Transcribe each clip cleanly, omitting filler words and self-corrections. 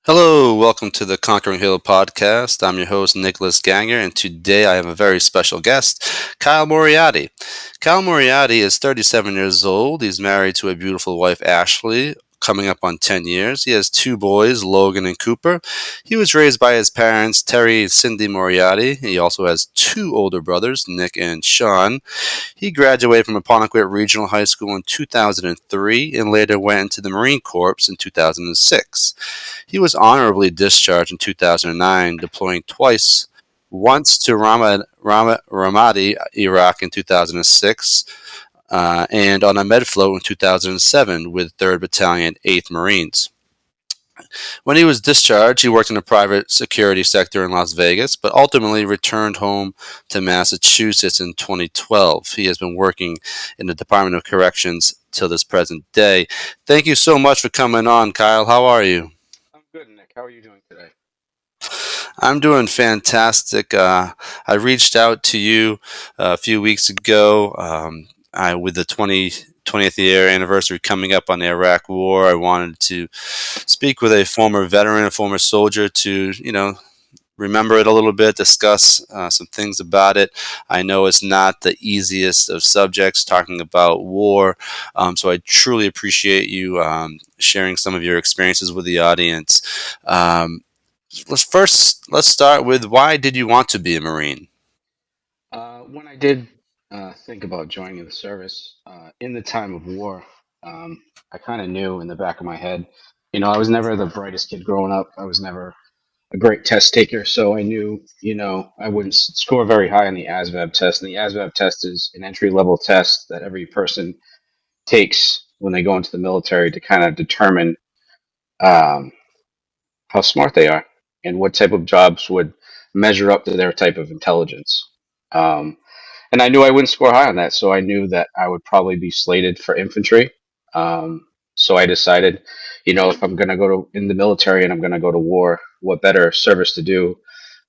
Hello, welcome to the Conquering Halo podcast. I'm your host, Nicholas Gagnier, and today I have a very special guest, Kyle Moriarty. Kyle Moriarty is 37 years old. He's married to a beautiful wife, Ashley, coming up on 10 years. He has two boys, Logan and Cooper. He was raised by his parents, Terry and Cindy Moriarty. He also has two older brothers, Nick and Sean. He graduated from Apponequet Regional High School in 2003 and later went into the Marine Corps in 2006. He was honorably discharged in 2009, deploying twice, once to Ramadi, Iraq in 2006, and on a medfloat in 2007 with 3rd Battalion, 8th Marines. When he was discharged, he worked in the private security sector in Las Vegas, but ultimately returned home to Massachusetts in 2012. He has been working in the Department of Corrections till this present day. Thank you so much for coming on, Kyle. How are you? I'm good, Nick. How are you doing today? I'm doing fantastic. I reached out to you a few weeks ago with the 20th year anniversary coming up on the Iraq War. I wanted to speak with a former veteran, a former soldier to, remember it a little bit, discuss some things about it. I know it's not the easiest of subjects talking about war, so I truly appreciate you sharing some of your experiences with the audience. Let's start with, why did you want to be a Marine? When I did think about joining the service in the time of war, I kind of knew in the back of my head, I was never the brightest kid growing up. I was never a great test taker, so I knew, I wouldn't score very high on the ASVAB test. And the ASVAB test is an entry level test that every person takes when they go into the military to kind of determine um, how smart they are and what type of jobs would measure up to their type of intelligence. Um, and I knew I wouldn't score high on that, so I knew that I would probably be slated for infantry. So I decided, if I'm going to go to in the military and I'm going to go to war, what better service to do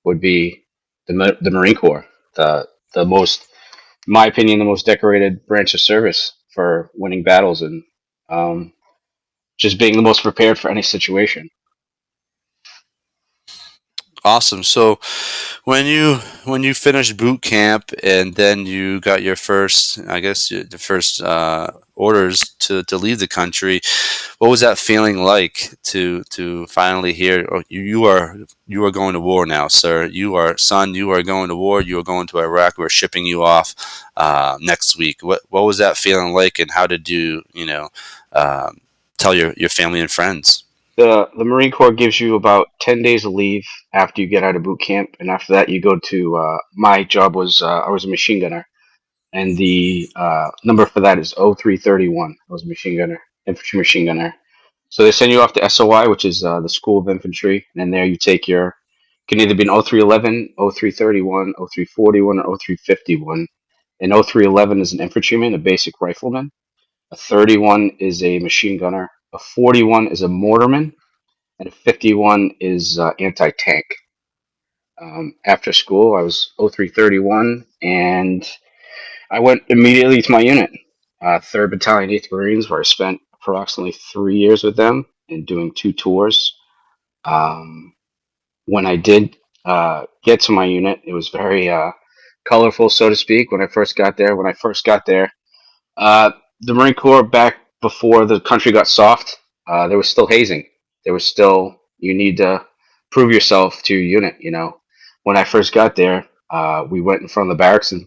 would be the Marine Corps, the most, in my opinion, the most decorated branch of service for winning battles and um, just being the most prepared for any situation. Awesome. So when you finished boot camp and then you got your first, I guess, the first orders to leave the country, what was that feeling like to finally hear, oh, you are going to war now, sir? You are going to war. You are going to Iraq. We're shipping you off next week. What was that feeling like, and how did you um, tell your family and friends? The Marine Corps gives you about 10 days of leave after you get out of boot camp, and after that you go to. My job was I was a machine gunner, and the number for that is 0331. I was a machine gunner, infantry machine gunner. So they send you off to SOI, which is the School of Infantry, and there you take your. Can either be an 0311, 0331, 0341, or 0351. An 0311 is an infantryman, a basic rifleman. A 31 is a machine gunner. A 41 is a mortarman, and a 51 is anti-tank. After school, I was 0331, and I went immediately to my unit, 3rd Battalion, 8th Marines, where I spent approximately 3 years with them and doing two tours. Um, when I did get to my unit, it was very colorful, so to speak. When I first got there, uh, the Marine Corps back before the country got soft, there was still hazing. There was still, you need to prove yourself to your unit. When I first got there, we went in front of the barracks, and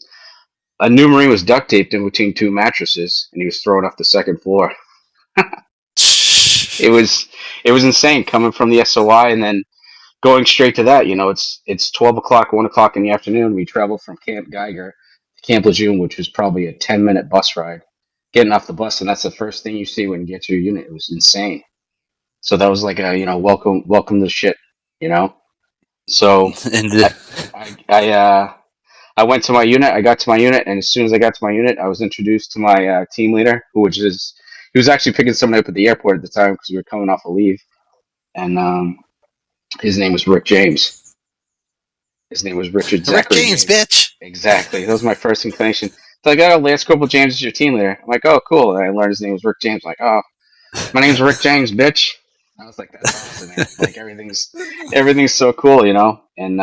a new Marine was duct taped in between two mattresses, and he was thrown off the second floor. It was it was insane coming from the SOI and then going straight to that. It's 12 o'clock, 1 o'clock in the afternoon. We traveled from Camp Geiger to Camp Lejeune, which was probably a 10-minute bus ride. Getting off the bus, and that's the first thing you see when you get to your unit. It was insane. So that was like a welcome to shit. You know. So and I I went to my unit. I got to my unit, and as soon as I got to my unit, I was introduced to my team leader, he was actually picking someone up at the airport at the time because we were coming off a leave, and his name was Rick James. His name was Richard Rick Zachary James, James. bitch. Exactly. That was my first inclination. So I got, Lance Corporal James is your team leader. I'm like, oh, cool. And I learned his name was Rick James. I'm like, oh, my name's Rick James, bitch. I was like, that's awesome, man. Like everything's so cool, you know. And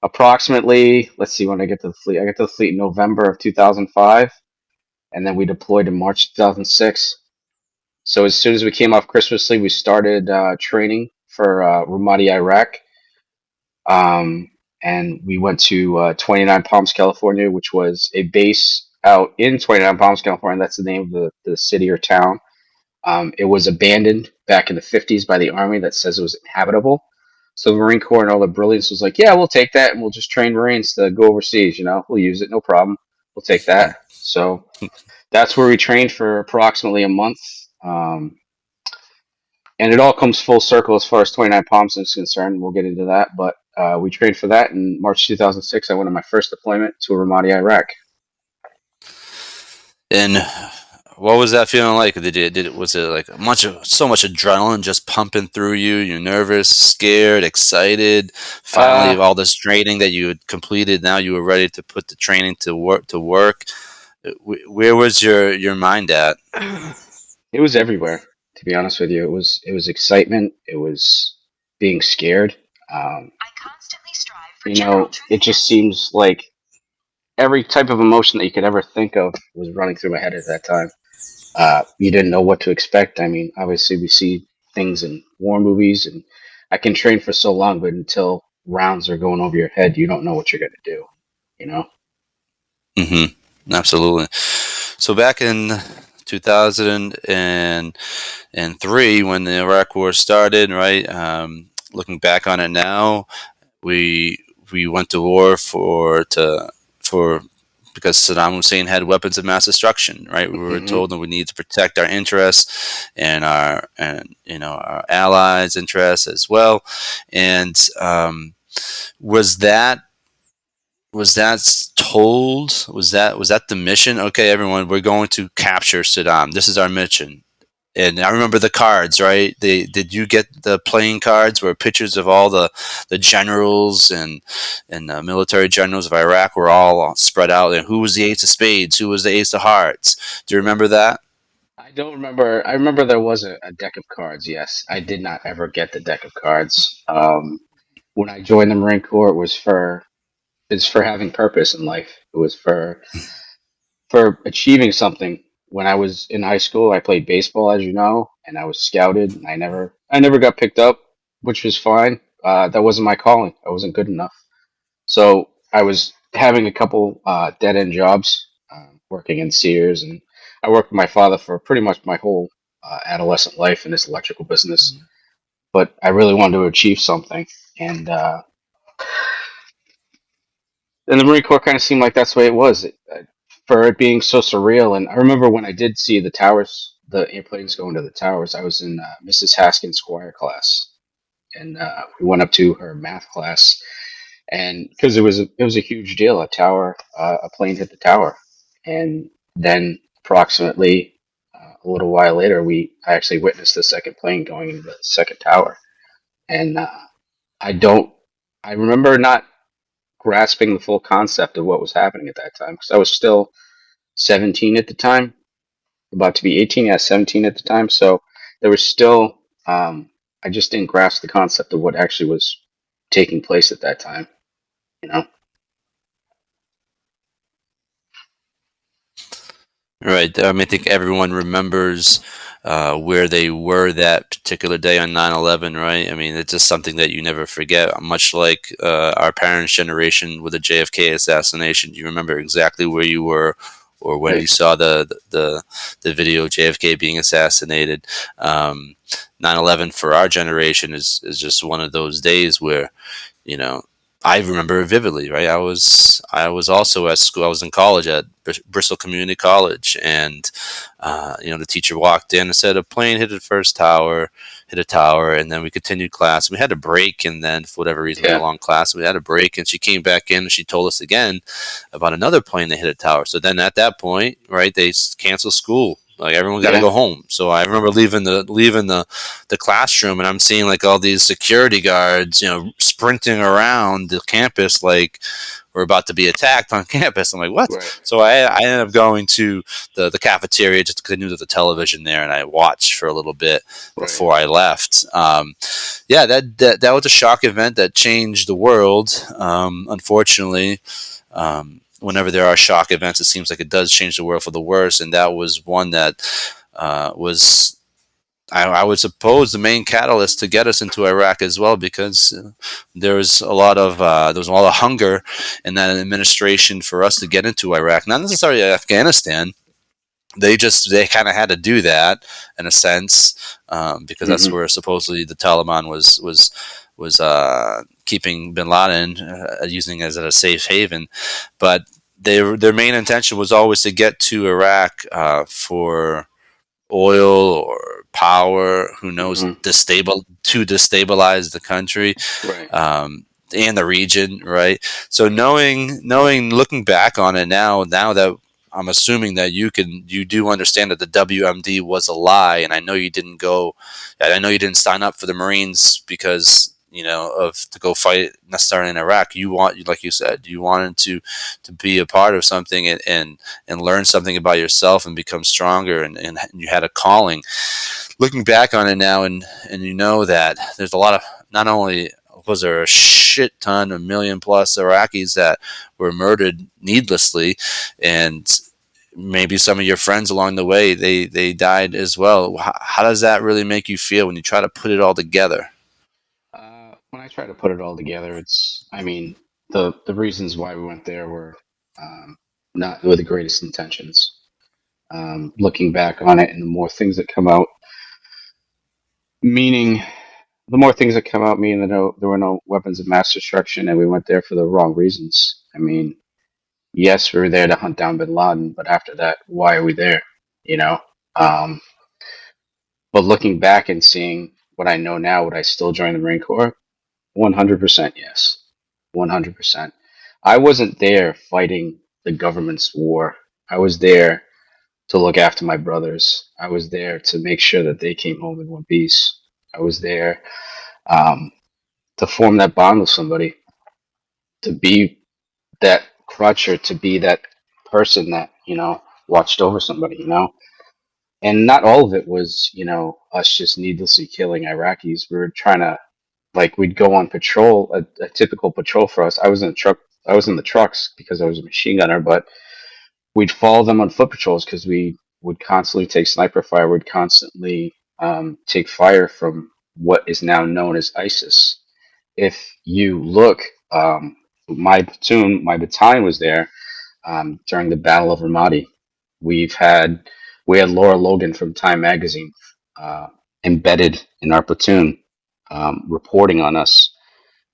approximately, let's see when I get to the fleet. I get to the fleet in November of 2005, and then we deployed in March 2006. So as soon as we came off Christmas leave, we started training for Ramadi, Iraq. Um, and we went to 29 Palms, California, which was a base out in 29 Palms, California. That's the name of the city or town. It was abandoned back in the 50s by the Army that says it was inhabitable. So the Marine Corps and all the brilliance was like, yeah, we'll take that and we'll just train Marines to go overseas. You know, we'll use it, no problem. We'll take that. So that's where we trained for approximately a month. And it all comes full circle as far as 29 Palms is concerned. We'll get into that. But we trained for that in March 2006. I went on my first deployment to Ramadi, Iraq. And what was that feeling like? Was it like so much adrenaline just pumping through you? You're nervous, scared, excited. Finally, Uh, all this training that you had completed, now you were ready to put the training to work. Where was your mind at? it was everywhere, to be honest with you. It was excitement. It was being scared. Um, it just seems like every type of emotion that you could ever think of was running through my head at that time. You didn't know what to expect. I mean, obviously we see things in war movies, and I can train for so long, but until rounds are going over your head, you don't know what you're going to do. You know? Absolutely. So back in 2003, when the Iraq War started, right? Looking back on it now, we we went to war for because Saddam Hussein had weapons of mass destruction, right? We were Hmm. told that we need to protect our interests and our allies' interests as well. And was that told? Was that the mission? Okay, everyone, we're going to capture Saddam. This is our mission. And I remember the cards, right? Did you get the playing cards where pictures of all the generals and military generals of Iraq were all spread out, and who was the ace of spades, who was the ace of hearts? Do you remember that? I don't remember. I remember there was a deck of cards. Yes, I did not ever get the deck of cards. When I joined the Marine Corps, it's for having purpose in life. It was for achieving something. When I was in high school, I played baseball, as you know, and I was scouted. And I never got picked up, which was fine. That wasn't my calling. I wasn't good enough. So I was having a couple dead end jobs, working in Sears, and I worked with my father for pretty much my whole adolescent life in this electrical business. But I really wanted to achieve something, and and the Marine Corps kind of seemed like that's the way it was. For it being so surreal. And I remember when I did see the towers, the airplanes going to the towers. I was in Mrs. Haskins' choir class, and we went up to her math class, and because it was a huge deal, a plane hit the tower, and then approximately a little while later, I actually witnessed the second plane going into the second tower, and I don't, I remember not grasping the full concept of what was happening at that time because I was still 17 at the time, about to be 18, yeah, 17 at the time. So there was still, I just didn't grasp the concept of what actually was taking place at that time, you know? Right. I think everyone remembers where they were that particular day on 9/11. Right. I mean, it's just something that you never forget. Much like our parents' generation with the JFK assassination, you remember exactly where you were, or when Right. you saw the video of JFK being assassinated. 9/11 for our generation is just one of those days where you know I remember it vividly. Right, I was also at school. I was in college at Bristol Community College, and the teacher walked in and said a plane hit a tower, and then we continued class. We had a break, and then for whatever reason, it was a Yeah. long class. We had a break, and she came back in and she told us again about another plane that hit a tower. So then at that point, right, they canceled school. Like everyone got to Yeah. go home. So I remember leaving the classroom, and I'm seeing like all these security guards, sprinting around the campus, like were about to be attacked on campus. I'm like, what? Right. So I ended up going to the cafeteria just because I knew there was a television there, and I watched for a little bit Right. before I left. Yeah, that was a shock event that changed the world. Unfortunately, whenever there are shock events, it seems like it does change the world for the worse, and that was one that was. I would suppose the main catalyst to get us into Iraq as well, because there was a lot of hunger in that administration for us to get into Iraq, not necessarily Afghanistan. They kind of had to do that in a sense, because that's Hmm. where supposedly the Taliban was keeping Bin Laden, using as a safe haven, but their main intention was always to get to Iraq for oil or power. Who knows? Hmm. To destabilize the country, Right. um, and the region, right? So knowing, looking back on it now that I'm assuming that you do understand that the WMD was a lie, and I know you didn't go, I know you didn't sign up for the Marines because of to go fight necessarily in Iraq. Like you said, you wanted to be a part of something, and learn something about yourself and become stronger, and you had a calling. Looking back on it now, and you know that there's a lot of, not only was there a shit ton, a million plus Iraqis that were murdered needlessly, and maybe some of your friends along the way, they died as well. How does that really make you feel when you try to put it all together? When I try to put it all together, I mean, the reasons why we went there were um, not with the greatest intentions. Looking back on it, and the more things that come out, meaning the more things that come out, meaning that there were no weapons of mass destruction, and we went there for the wrong reasons. I mean, yes, we were there to hunt down Bin Laden, but after that, why are we there? You know. Um, but looking back and seeing what I know now, would I still join the Marine Corps? 100% yes. 100%. I wasn't there fighting the government's war. I was there to look after my brothers. I was there to make sure that they came home in one piece. I was there um, to form that bond with somebody, to be that crutch, or to be that person that, watched over somebody, And not all of it was, us just needlessly killing Iraqis. We were trying to, like, we'd go on patrol, a typical patrol for us. I was in the truck. I was in the trucks because I was a machine gunner, but we'd follow them on foot patrols because we would constantly take sniper fire. We'd constantly take fire from what is now known as ISIS. If you look, my battalion was there during the Battle of Ramadi. We've had we had Laura Logan from Time Magazine uh, embedded in our platoon, reporting on us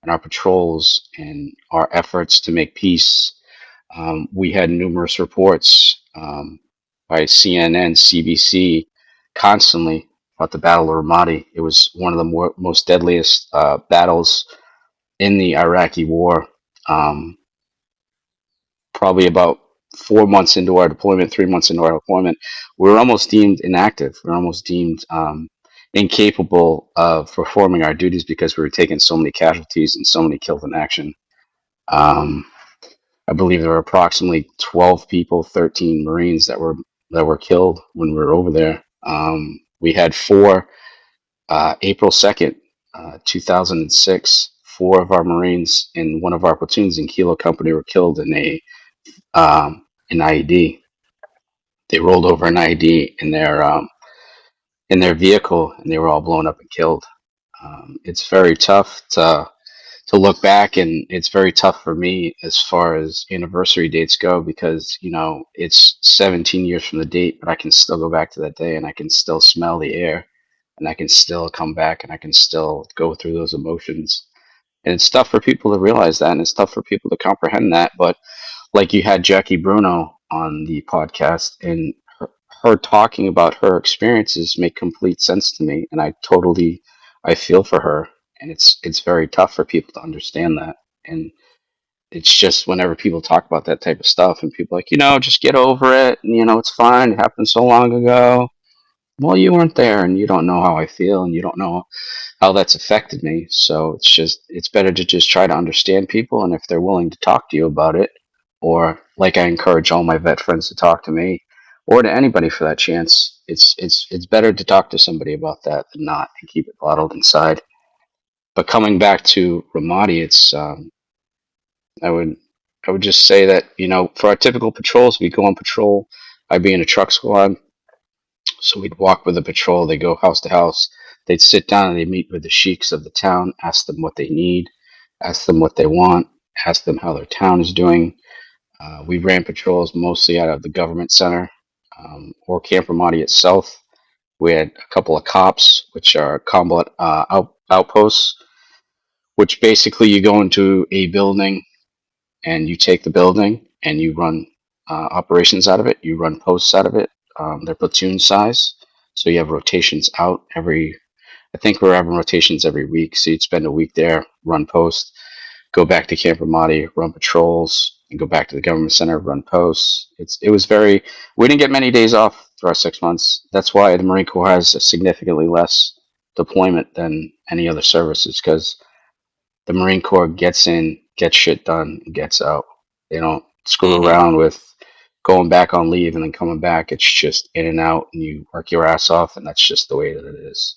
and our patrols and our efforts to make peace. We had numerous reports by CNN, CBC, constantly about the Battle of Ramadi. It was one of the most deadliest battles in the Iraqi war. Um, Probably about 4 months into our deployment, 3 months into our deployment, we were almost deemed inactive. We were almost deemed incapable of performing our duties because we were taking so many casualties and so many killed in action. Um, I believe there were approximately 12 people, 13 Marines that were killed when we were over there. We had four, April 2nd, 2006. Four of our Marines in one of our platoons in Kilo Company were killed an IED. They rolled over an IED in their vehicle, and they were all blown up and killed. It's very tough to look back, and it's very tough for me as far as anniversary dates go, because it's 17 years from the date, but I can still go back to that day, and I can still smell the air, and I can still come back, and I can still go through those emotions. And it's tough for people to realize that, and it's tough for people to comprehend that. But like, you had Jackie Bruno on the podcast, and her talking about her experiences make complete sense to me, and I feel for her, and it's very tough for people to understand that. And it's just, whenever people talk about that type of stuff, and people are like, just get over it, and it's fine, it happened so long ago. Well, you weren't there, and you don't know how I feel, and you don't know how that's affected me. So it's better to just try to understand people, and if they're willing to talk to you about it, or like I encourage all my vet friends to talk to me, or to anybody for that chance, it's better to talk to somebody about that than not and keep it bottled inside. But coming back to Ramadi, it's I would I would just say that for our typical patrols, we go on patrol. I'd be in a truck squad, so we'd walk with the patrol. They go house to house. They'd sit down and they'd meet with the sheiks of the town, ask them what they need, ask them what they want, ask them how their town is doing. We ran patrols mostly out of the government center or Camp Ramadi itself. We had a couple of cops, which are combat outposts, which basically you go into a building and you take the building and you run operations out of it. You run posts out of it. They're platoon size, so you have rotations out every. I think we're having rotations every week, so you'd spend a week there, run post, go back to Camp Ramadi, run patrols, and go back to the government center, run posts. It was very. We didn't get many days off for our 6 months. That's why the Marine Corps has a significantly less deployment than any other services because the Marine Corps gets in, gets shit done, and gets out. They don't screw Hmm. around with going back on leave and then coming back. It's just in and out, and you work your ass off, and that's just the way that it is.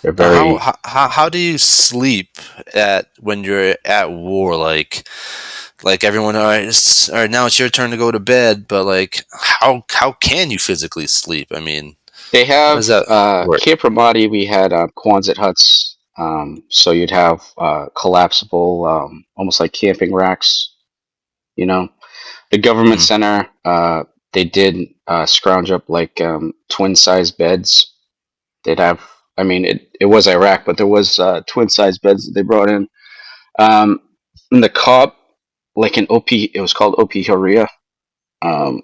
They're Now, very. how do you sleep at when you're at war? Like everyone, all right, all right, now it's your turn to go to bed. But like, how can you physically sleep? I mean, They how have does that work? Camp Ramadi. We had Quonset huts, so you'd have collapsible, almost like camping racks. You know, the government Hmm. center. They did scrounge up like twin size beds. They'd have. I mean, it was Iraq, but there was twin size beds that they brought in. Um, in the COP, like in OP, it was called OP Horia. Um,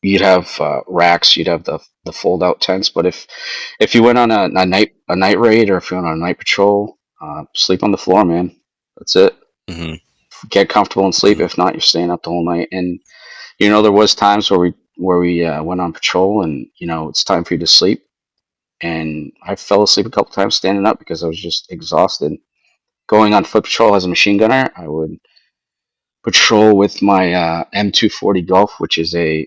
you'd have racks. You'd have the fold out tents. But if you went on a night raid or if you went on a night patrol, sleep on the floor, man. That's it. Hmm. Get comfortable and sleep. Hmm. If not, you're staying up the whole night. And there was times where we went on patrol, and it's time for you to sleep. And I fell asleep a couple times standing up because I was just exhausted. Going on foot patrol as a machine gunner, I would patrol with my M240 Golf, which is a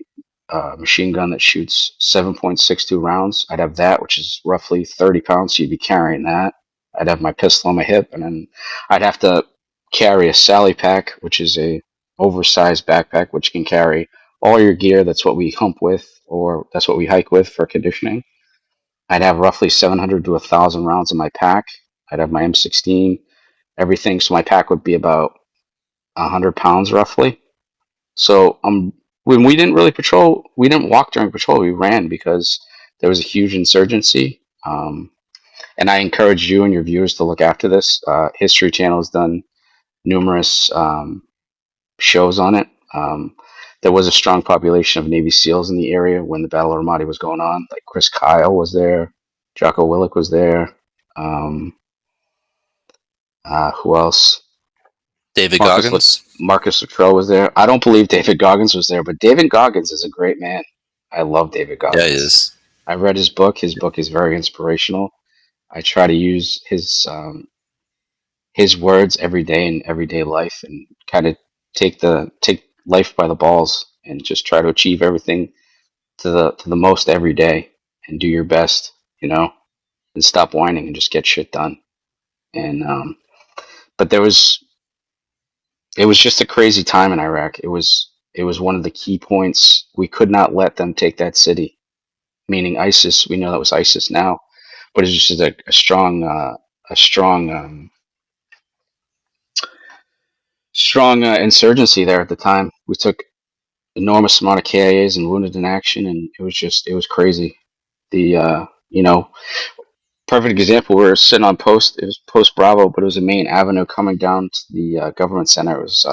machine gun that shoots 7.62 rounds. I'd have that, which is roughly 30 pounds. So you'd be carrying that. I'd have my pistol on my hip, and then I'd have to carry a Sally pack, which is a oversized backpack, which can carry all your gear. That's what we hump with, or that's what we hike with for conditioning. I'd have roughly 700 to 1,000 rounds in my pack. I'd have my M16, everything. So my pack would be about 100 pounds roughly. So when we didn't really patrol, we didn't walk during patrol. We ran because there was a huge insurgency. And I encourage you and your viewers to look after this. History Channel has done numerous shows on it. There was a strong population of Navy SEALs in the area when the Battle of Ramadi was going on. Like Chris Kyle was there, Jocko Willick was there. Um, who else? David Marcus Lut- Goggins. Marcus Luttrell was there. I don't believe David Goggins was there, but David Goggins is a great man. I love David Yeah, he Goggins. is. I read his book. His book is very inspirational. I try to use his words every day in everyday life and kind of take life by the balls and just try to achieve everything to the most every day and do your best, and stop whining and just get shit done. And but it was just a crazy time in Iraq. It was one of the key points. We could not let them take that city, meaning ISIS. We know that was ISIS now, but it's just a strong insurgency there at the time. We took enormous amount of KIAs and wounded in action, and it was crazy. The perfect example. We were sitting on post. It was post Bravo, but it was a main avenue coming down to the government center. It was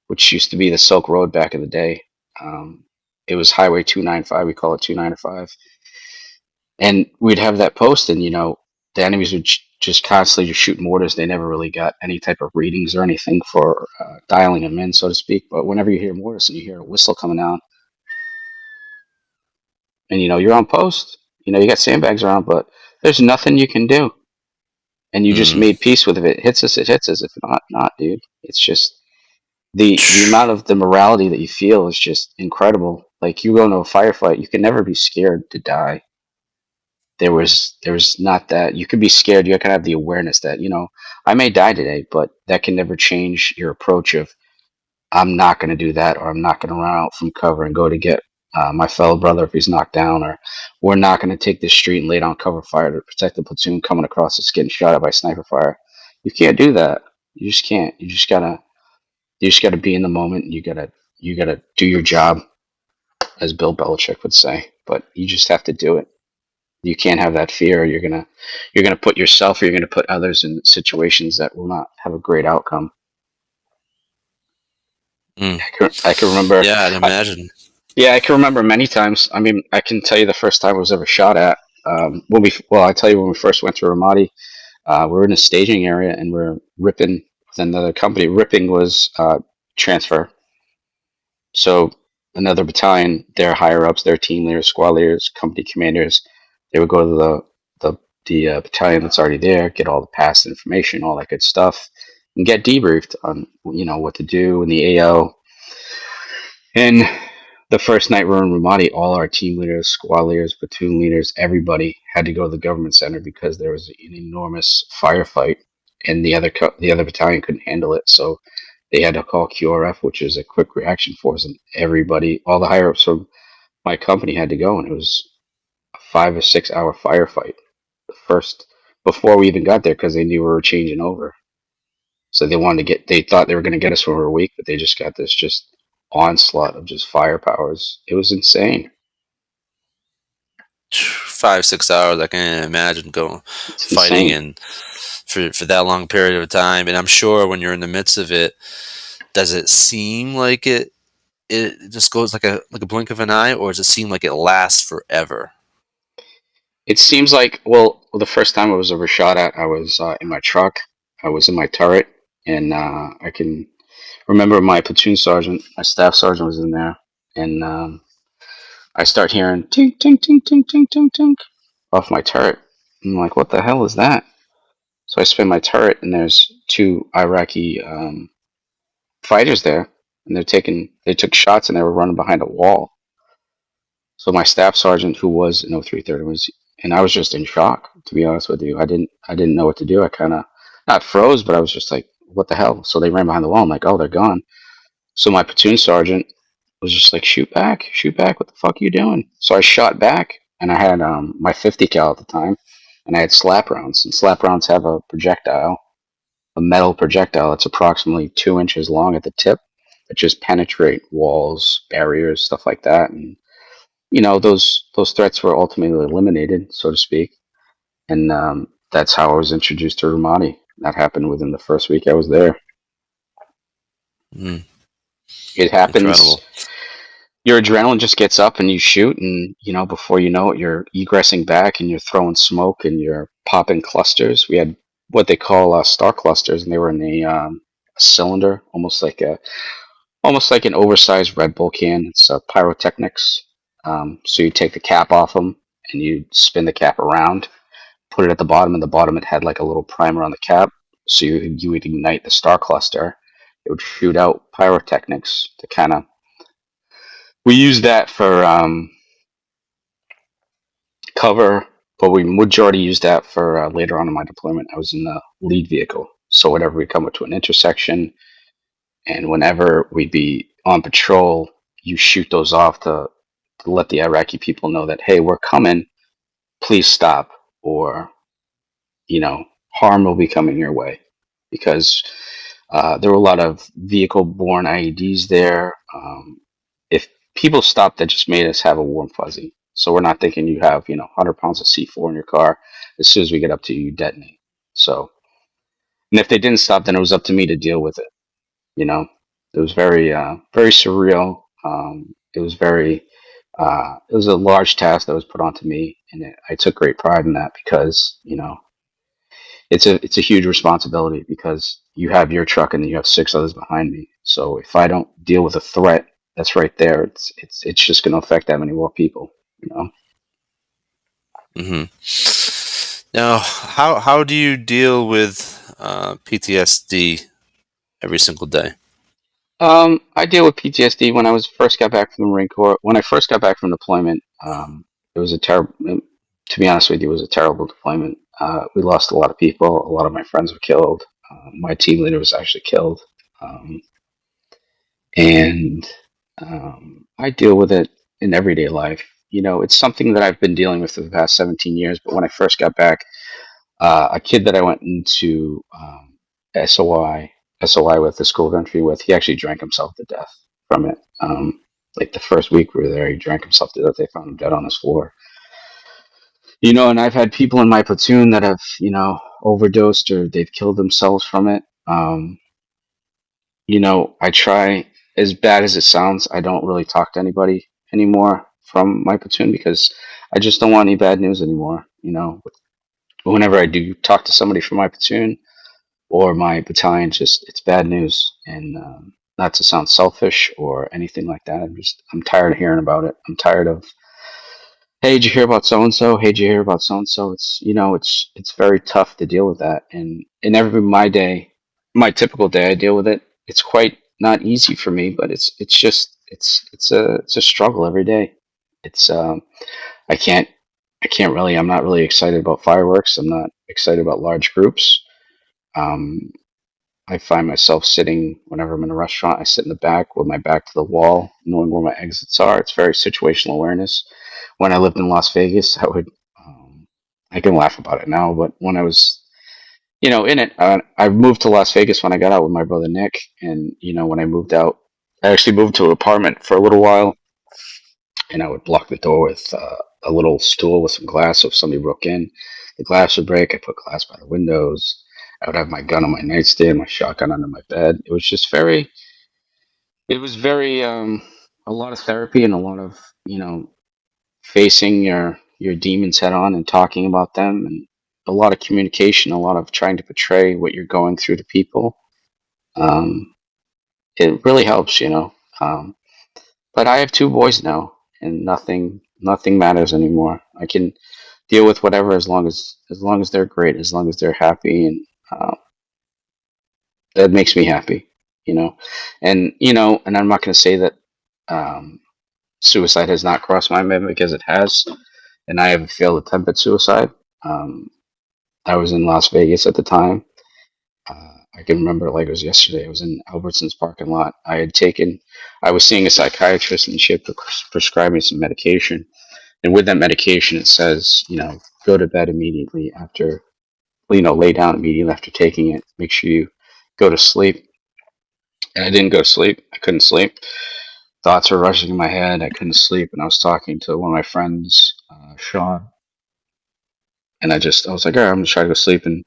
which used to be the Silk Road back in the day. Um, it was Highway 295. We call it 295, and we'd have that post, and the enemies would just constantly just shoot mortars. They never really got any type of readings or anything for dialing them in, so to speak. But whenever you hear mortars and you hear a whistle coming down, and you're on post, you got sandbags around, but There's nothing you can do, and you just Mm. made peace with it. If it hits us, it hits us. If not, not, dude. It's just the amount of the morality that you feel is just incredible. Like you go into a firefight, you can never be scared to die. There was not that. You could be scared. You can have the awareness that I may die today, but that can never change your approach of I'm not going to do that, or I'm not going to run out from cover and go to get my fellow brother if he's knocked down, or we're not going to take this street and lay down cover fire to protect the platoon coming across that's getting shot at by sniper fire. You can't do that. You just can't. You just gotta be in the moment. You gotta do your job, as Bill Belichick would say. But you just have to do it. You can't have that fear. You're gonna put yourself, or you're gonna put others in situations that will not have a great outcome. Mm. I can remember. Yeah, I'd I, imagine. yeah, I can remember many times. I mean, I can tell you the first time I was ever shot at. I tell you when we first went to Ramadi, we're in a staging area and we're ripping with another company. Ripping was transfer. So another battalion, their higher ups, their team leaders, squad leaders, company commanders, they would go to the battalion that's already there, get all the past information, all that good stuff, and get debriefed on what to do in the AO. And the first night we were in Ramadi, all our team leaders, squad leaders, platoon leaders, everybody had to go to the government center because there was an enormous firefight, and the other battalion couldn't handle it. So they had to call QRF, which is a quick reaction force, and everybody, all the higher ups from my company had to go, and it was a 5 or 6 hour firefight. The first before we even got there because they knew we were changing over. So they thought they were going to get us when we were weak, but they just got this just onslaught of just firepowers. It was insane. 5 6 hours. I can't imagine going It's fighting insane. and for that long period of time. And I'm sure when you're in the midst of it, does it seem like it just goes like a blink of an eye, or does it seem like it lasts forever? It seems like, well, the first time I was ever shot at, I was in my truck. I was in my turret, and I can remember my platoon sergeant, my staff sergeant was in there, and I start hearing tink, tink, tink, tink, tink, tink, tink off my turret. I'm like, what the hell is that? So I spin my turret, and there's two Iraqi fighters there, and they took shots, and they were running behind a wall. So my staff sergeant, who was in 0330, was, and I was just in shock. To be honest with you, I didn't know what to do. I kind of not froze, but I was just like, what the hell? So they ran behind the wall. I'm like, oh, they're gone. So my platoon sergeant was just like, shoot back, shoot back. What the fuck are you doing? So I shot back, and I had my 50 cal at the time, and I had slap rounds. And slap rounds have a projectile, a metal projectile that's approximately 2 inches long at the tip that just penetrate walls, barriers, stuff like that. And those threats were ultimately eliminated, so to speak. And that's how I was introduced to Ramadi. That happened within the first week I was there. Mm, It happens. incredible. Your adrenaline just gets up and you shoot, and before you know it, you're egressing back and you're throwing smoke and you're popping clusters. We had what they call star clusters, and they were in a cylinder, almost like an oversized Red Bull can. It's pyrotechnics. So you take the cap off them and you spin the cap around, put it at the bottom, and the bottom it had like a little primer on the cap. So you would ignite the star cluster. It would shoot out pyrotechnics to kind of. We use that for cover, but we majority use that for later on in my deployment. I was in the lead vehicle, so whenever we come up to an intersection, and whenever we'd be on patrol, you shoot those off to let the Iraqi people know that, hey, we're coming, please stop, or harm will be coming your way, because there were a lot of vehicle-borne IEDs there. If people stopped, that just made us have a warm fuzzy. So we're not thinking you have 100 pounds of C4 in your car. As soon as we get up to you, you detonate. So, and if they didn't stop, then it was up to me to deal with it. You know, it was very surreal. It was a large task that was put onto me, and I took great pride in that because it's a huge responsibility because you have your truck and you have six others behind me. So if I don't deal with a threat that's right there, it's just going to affect that many more people. You know. Hmm. Now, how do you deal with PTSD every single day? I deal with PTSD when I was first got back from the Marine Corps. When I first got back from deployment, it was a terrible. To be honest with you, it was a terrible deployment. We lost a lot of people. A lot of my friends were killed. My team leader was actually killed, um, and I deal with it in everyday life. You know, it's something that I've been dealing with for the past 17 years. But when I first got back, a kid that I went into SOI with, the school of entry with, he actually drank himself to death from it. Like the first week we were there, he drank himself to death. They found him dead on his floor. You know, and I've had people in my platoon that have, overdosed or they've killed themselves from it. I try, as bad as it sounds, I don't really talk to anybody anymore from my platoon because I just don't want any bad news anymore. Whenever I do talk to somebody from my platoon or my battalion, just it's bad news. And not to sound selfish or anything like that, I'm tired of hearing about it. I'm tired of, hey, did you hear about so and so? Hey, did you hear about so and so? It's very tough to deal with that. And in every my day, my typical day, I deal with it. It's quite not easy for me, but it's just it's a struggle every day. It's I can't I can't really, I'm not really excited about fireworks. I'm not excited about large groups. Um, I find myself sitting whenever I'm in a restaurant. I sit in the back with my back to the wall, knowing where my exits are. It's very situational awareness. When I lived in Las Vegas, I can laugh about it now, but when I was, in it, I moved to Las Vegas when I got out with my brother Nick, and when I moved out, I actually moved to an apartment for a little while, and I would block the door with a little stool with some glass. So if somebody broke in, the glass would break. I put glass by the windows. I would have my gun on my nightstand, my shotgun under my bed. It was very, a lot of therapy and a lot of, facing your demons head on and talking about them, and a lot of communication, a lot of trying to portray what you're going through to people. Um, it really helps. Um, but I have two boys now, and nothing matters anymore. I can deal with whatever as long as they're great, as long as they're happy, and that makes me happy. You know, and I'm not going to say that um, suicide has not crossed my mind because it has, and I have a failed attempt at suicide. Um, I was in Las Vegas at the time. I can remember it like it was yesterday. I was in Albertsons parking lot. I was seeing a psychiatrist, and she had prescribed me some medication. And with that medication, it says, go to bed immediately after, lay down immediately after taking it. Make sure you go to sleep. And I didn't go to sleep. I couldn't sleep. Thoughts were rushing in my head. I couldn't sleep. And I was talking to one of my friends, Sean, and I was like, all right, I'm going to try to go sleep. And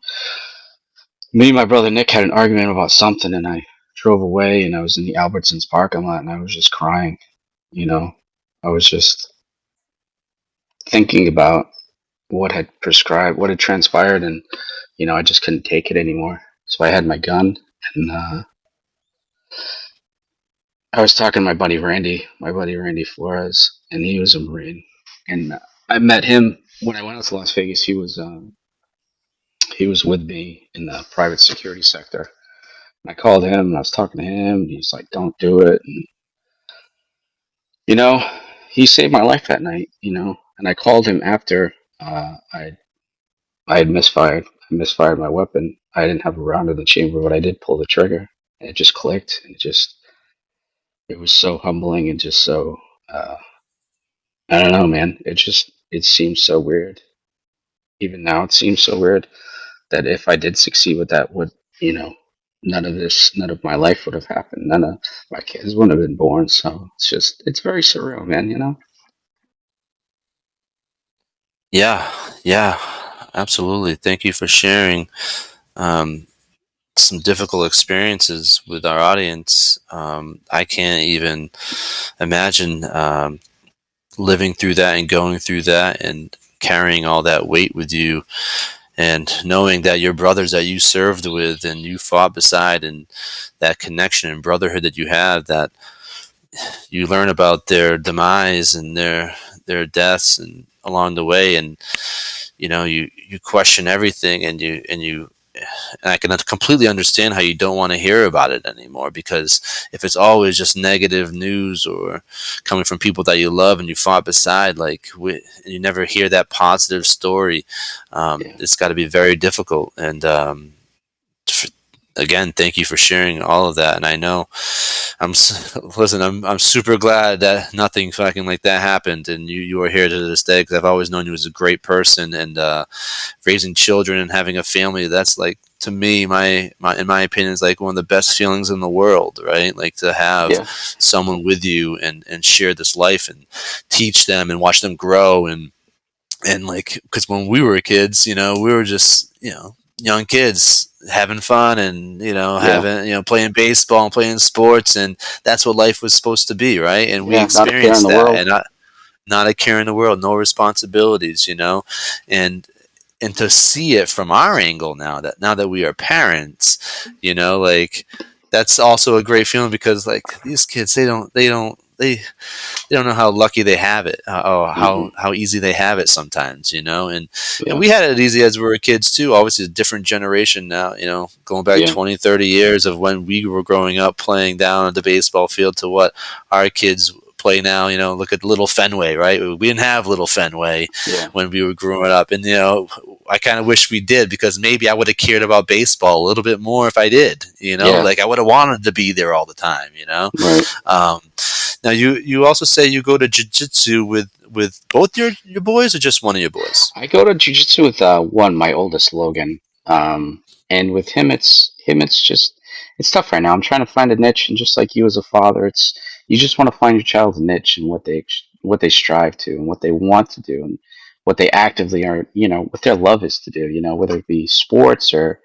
me and my brother Nick had an argument about something, and I drove away, and I was in the Albertsons parking lot, and I was just crying. You know, I was just thinking about what had transpired, and I just couldn't take it anymore. So I had my gun, and I was talking to my buddy Randy Flores, and he was a Marine, and I met him when I went out to Las Vegas. He was with me in the private security sector. And I called him, and I was talking to him, and he's like, "Don't do it." And you know, he saved my life that night. And I called him after I had misfired. I misfired my weapon. I didn't have a round in the chamber, but I did pull the trigger. And it just clicked, and it was so humbling and just so uh, I don't know, man. It seems so weird. Even now, it seems so weird that if I did succeed with that, you know, none of my life would have happened. None of my kids wouldn't have been born. So it's very surreal, man. Yeah, yeah, absolutely. Thank you for sharing um, some difficult experiences with our audience. I can't even imagine living through that and going through that and carrying all that weight with you, and knowing that your brothers that you served with and you fought beside, and that connection and brotherhood that you have, that you learn about their demise and their deaths, and along the way, and you question everything, and I can completely understand how you don't want to hear about it anymore, because if it's always just negative news or coming from people that you love and you fought beside, and you never hear that positive story, Yeah. it's got to be very difficult. And f- again, thank you for sharing all of that. And I know listen, I'm super glad that nothing fucking like that happened, and you are here to this day, because I've always known you as a great person, and raising children and having a family, that's like, to me, my in my opinion, is like one of the best feelings in the world, right? Like to have Yeah. someone with you and share this life and teach them and watch them grow, and like, because when we were kids, we were just, young kids having fun, and Yeah. playing baseball and playing sports, and that's what life was supposed to be, right? And we Yeah. Not a care in experienced the that, world. and not a care in the world, no responsibilities, and to see it from our angle, now that we are parents, like, that's also a great feeling, because like these kids, they don't know how lucky they have it, or Hmm. how easy they have it sometimes, and Yeah. we had it easy as we were kids too. Obviously, a different generation now, going back Yeah. 20, 30 years of when we were growing up playing down at the baseball field to what our kids play now. Look at Little Fenway, right? We didn't have Little Fenway Yeah. when we were growing up, and I kind of wish we did, because maybe I would have cared about baseball a little bit more if I did. Yeah. Like I would have wanted to be there all the time. Right. um, Now, you also say you go to jiu-jitsu with both your boys, or just one of your boys? I go to jujitsu with one, my oldest Logan, and with him, it's just it's tough right now. I'm trying to find a niche, and just like you as a father, it's you just want to find your child's niche and what they strive to and what they want to do and what they actively are, what their love is to do, whether it be sports or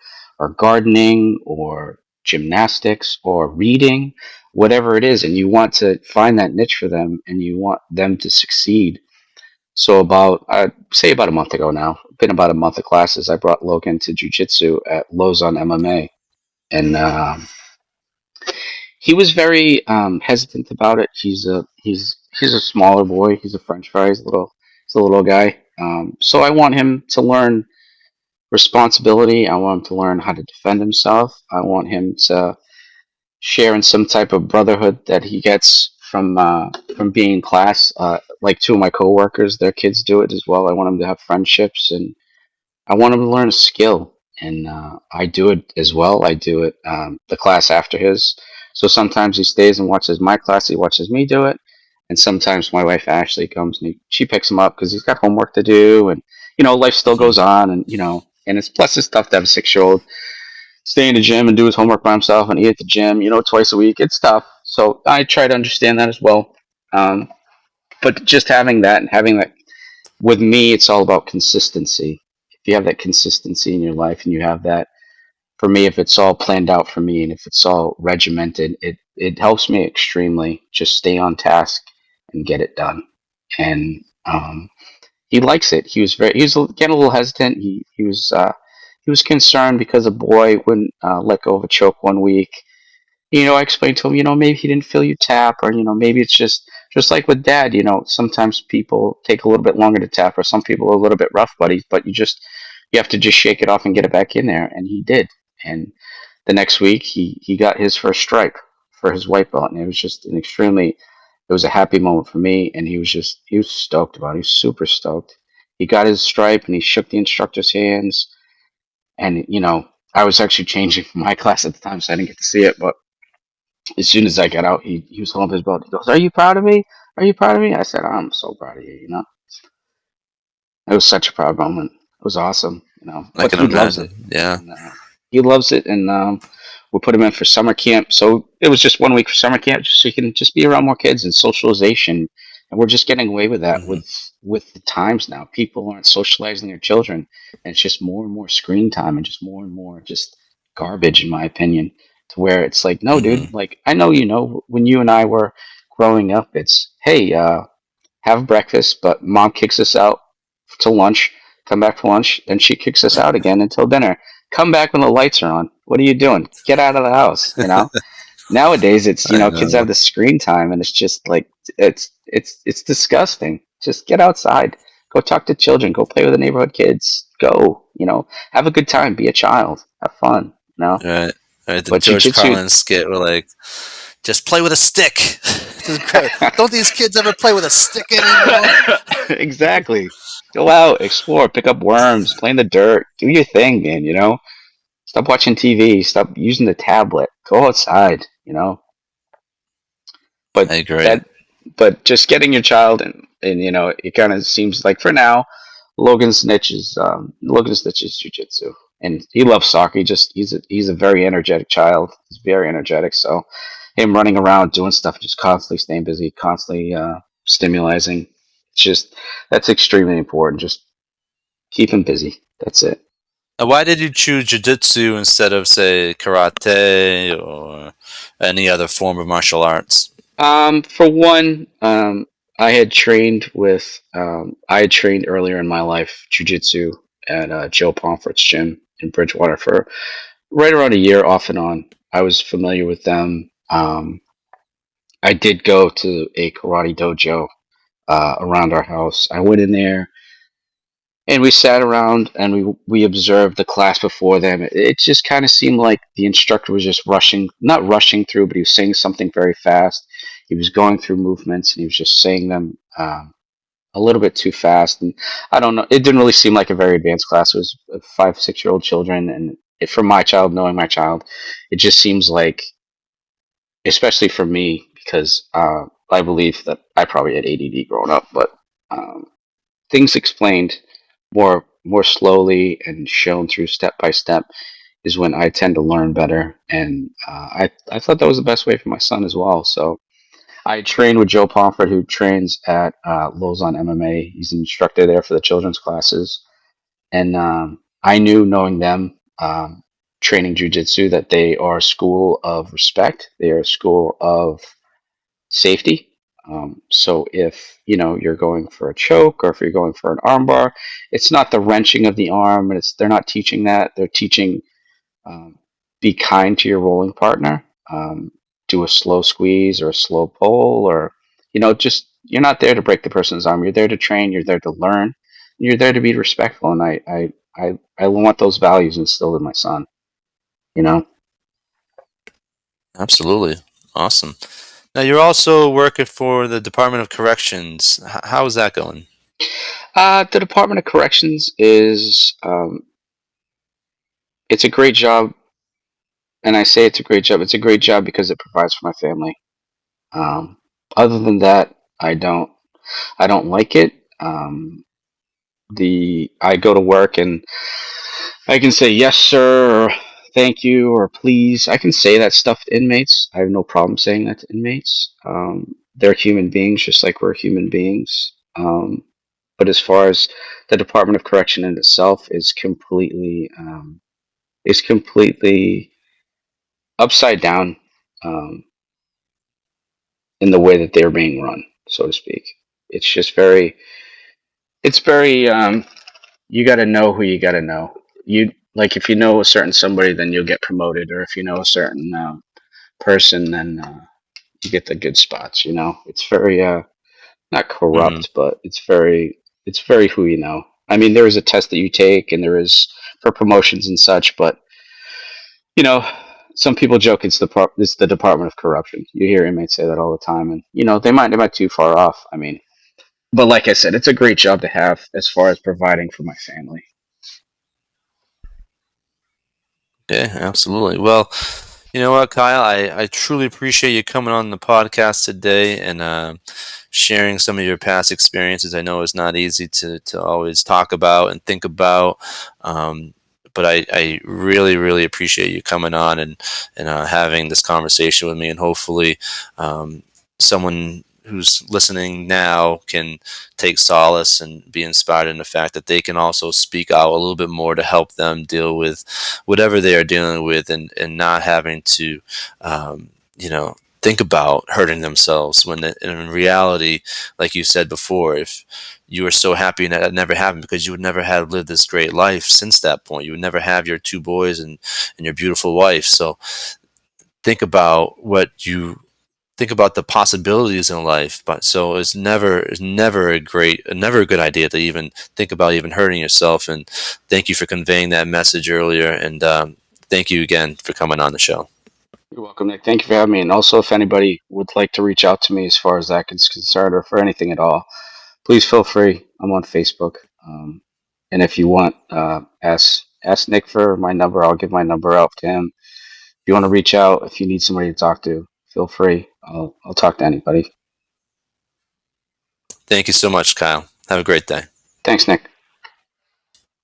gardening or gymnastics or reading, whatever it is, and you want to find that niche for them and you want them to succeed. So I'd say about a month ago now, been about a month of classes. I brought Logan to jujitsu at Lozon MMA, and he was very hesitant about it. He's a smaller boy. He's a French fry. He's a little guy. So I want him to learn responsibility. I want him to learn how to defend himself. I want him to share in some type of brotherhood that he gets from being in class. Like two of my coworkers, their kids do it as well. I want him to have friendships, and I want him to learn a skill. And I do it as well. I do it the class after his. So sometimes he stays and watches my class. He watches me do it, and sometimes my wife Ashley comes and she picks him up because he's got homework to do, and life still Hmm. goes on, and and it's tough to have a 6 year old stay in the gym and do his homework by himself and eat at the gym, twice a week. It's tough. So I try to understand that as well. Um, but just having that and having that with me, it's all about consistency. If you have that consistency in your life and you have that, for me, if it's all planned out for me and if it's all regimented, it helps me extremely just stay on task and get it done. And he likes it. He was getting a little hesitant. He was concerned because a boy wouldn't let go of a choke one week. I explained to him, maybe he didn't feel you tap, or maybe it's just like with dad. Sometimes people take a little bit longer to tap, or some people are a little bit rough buddies, but you have to just shake it off and get it back in there, and he did. And the next week, he got his first stripe for his white belt, and it was just it was a happy moment for me, and he was stoked about it. He was super stoked. He got his stripe, and he shook the instructor's hands, and I was actually changing for my class at the time, so I didn't get to see it, but as soon as I got out, he was holding his belt. He goes, "Are you proud of me? Are you proud of me?" I said, "I'm so proud of you." It was such a proud moment. It was awesome. I But can he loves it, imagine. Yeah. and he loves it. And we put him in for summer camp. So it was just 1 week for summer camp, just so he can just be around more kids and socialization. And we're just getting away with that Hmm. with the times now. People aren't socializing their children, and it's just more and more screen time and just more and more just garbage, in my opinion. To where it's like, no, Hmm. dude. Like I know when you and I were growing up, it's hey, have breakfast, but mom kicks us out to lunch, come back for lunch, then she kicks us out again until dinner. Come back when the lights are on. What are you doing? Get out of the house. Nowadays it's I kids have know. the screen time and it's just like it's disgusting. Just get outside. Go talk to children. Go play with the neighborhood kids. Go, have a good time. Be a child. Have fun. Right. Right. The But George jujitsu, Carlin skit where like, just play with a stick. Don't these kids ever play with a stick anymore? exactly. Go out, explore, pick up worms, play in the dirt, do your thing, man. Stop watching TV. Stop using the tablet. Go outside. I But agree. that, but just getting your child and it kind of seems like for now, Logan's niche is jujitsu, and he loves soccer. He's a very energetic child. He's very energetic. So him running around doing stuff, just constantly staying busy, constantly stimulating. It's just that's extremely important. Just keep him busy. That's it. Why did you choose jiu-jitsu instead of, say, karate or any other form of martial arts? For one, I had trained earlier in my life jujitsu at Joe Pomfret's gym in Bridgewater for right around a year, off and on. I was familiar with them. I did go to a karate dojo around our house. I went in there and we sat around and we observed the class before them. It just kind of seemed like the instructor was just rushing, not rushing through, but he was saying something very fast. He was going through movements and he was just saying them a little bit too fast. And I don't know, it didn't really seem like a very advanced class. It was 5, 6 year old children, and for my child, knowing my child, it just seems like, especially for me, because I believe that I probably had ADD growing up, but um, things explained more slowly and shown through step by step is when I tend to learn better, and I thought that was the best way for my son as well. So I trained with Joe Pomfret, who trains at Lausanne MMA. He's an instructor there for the children's classes, and I knew, knowing them, training jujitsu, that they are a school of respect. They are a school of safety. So if you're going for a choke or if you're going for an armbar, it's not the wrenching of the arm, and they're not teaching that. They're teaching um, be kind to your rolling partner. Do a slow squeeze or a slow pull, or just you're not there to break the person's arm. You're there to train. You're there to learn. You're there to be respectful, and I want those values instilled in my son. You know. Absolutely. Awesome. Now, you're also working for the Department of Corrections. How is that going? The Department of Corrections is it's a great job, and I say it's a great job. It's a great job because it provides for my family. Um, Other than that, I don't like it. The I go to work and I can say yes sir, or thank you, or please. I can say that stuff to inmates. I have no problem saying that to inmates. They're human beings just like we're human beings. But as far as the Department of Correction in itself is completely upside down um, in the way that they're being run, so to speak. It's just it's very you got to know who you got to know. You like if you know a certain somebody, then you'll get promoted, or if you know a certain person, then you get the good spots. It's very not Hmm. corrupt, but it's very who you know. I mean, there is a test that you take, and there is for promotions and such, but you know. Some people joke it's the Department of Corruption. You hear inmates say that all the time, and they might too far off. I mean, but like I said, it's a great job to have as far as providing for my family. Yeah, absolutely. Well, you know what, Kyle? I truly appreciate you coming on the podcast today and sharing some of your past experiences. I know it's not easy to always talk about and think about. Um, but I really, really appreciate you coming on and having this conversation with me. And hopefully, someone who's listening now can take solace and be inspired in the fact that they can also speak out a little bit more to help them deal with whatever they are dealing with and not having to, um, you know, think about hurting themselves when in reality, like you said before, if you were so happy that it never happened because you would never have lived this great life since that point. You would never have your two boys and your beautiful wife. So think about what you think about the possibilities in life. But so it's never never a good idea to even think about even hurting yourself. And thank you for conveying that message earlier. And thank you again for coming on the show. You're welcome, Nick. Thank you for having me. And also, if anybody would like to reach out to me as far as that is concerned, or for anything at all, please feel free. I'm on Facebook. And if you want, ask Nick for my number. I'll give my number out to him. If you want to reach out, if you need somebody to talk to, feel free. I'll talk to anybody. Thank you so much, Kyle. Have a great day. Thanks, Nick.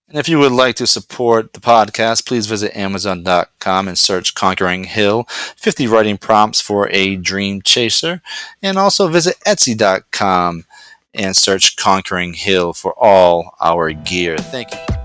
And if you would like to support the podcast, please visit Amazon.com and search Conquering Hill, 50 writing prompts for a dream chaser. And also visit Etsy.com and search Conquering Hill for all our gear. Thank you.